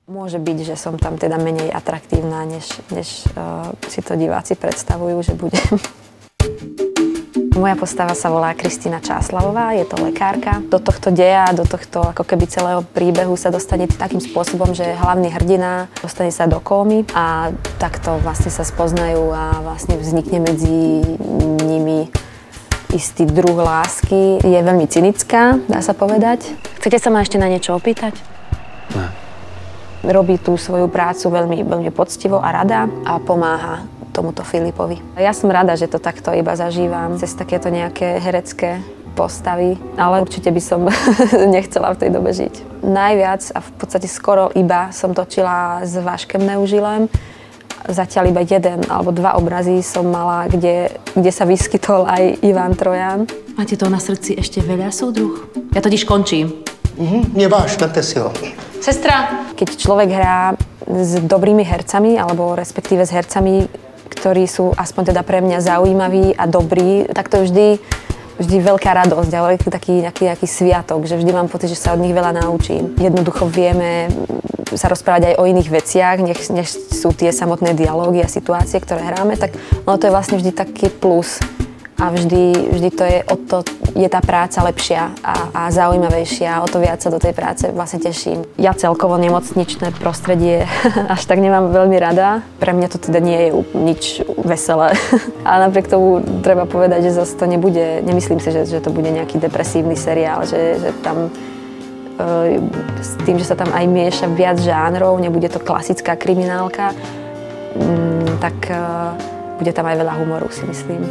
Môže byť, že som tam teda menej atraktívna, než si to diváci predstavujú, že budem. Moja postava sa volá Kristína Čáslavová, je to lekárka. Do tohto deja, do tohto ako keby celého príbehu sa dostane takým spôsobom, že hlavný hrdina dostane sa do kómy a takto vlastne sa spoznajú a vlastne vznikne medzi nimi istý druh lásky. Je veľmi cynická, dá sa povedať. Chcete sa ma ešte na niečo opýtať? Ne. Robí tú svoju prácu veľmi, veľmi poctivo a rada a pomáha tomuto Filipovi. Ja som rada, že to takto iba zažívam cez takéto nejaké herecké postavy, ale určite by som nechcela v tej dobe žiť. Najviac a v podstate skoro iba som točila s Vaškem Neužilem. Zatiaľ iba jeden alebo dva obrazy som mala, kde sa vyskytol aj Ivan Trojan. Máte to na srdci ešte veľa súdruh? Ja totiž končím. Neváš, verte si ho. Sestra! Keď človek hrá s dobrými hercami, alebo respektíve s hercami, ktorí sú aspoň teda pre mňa zaujímaví a dobrí, tak to je vždy veľká radosť a taký nejaký sviatok, že vždy mám pocit, že sa od nich veľa naučím. Jednoducho vieme sa rozprávať aj o iných veciach, než sú tie samotné dialógy a situácie, ktoré hráme, tak ono to je vlastne vždy taký plus. A vždy to je tá práca lepšia a zaujímavejšia, o to viac sa do tej práce vlastne teším. Ja celkovo nemocničné prostredie až tak nemám veľmi rada. Pre mňa to teda nie je nič veselé. A napriek tomu treba povedať, že zase to nebude, nemyslím si, že to bude nejaký depresívny seriál, že tam s tým, že sa tam aj mieša viac žánrov, nebude to klasická kriminálka, tak bude tam aj veľa humoru, si myslím.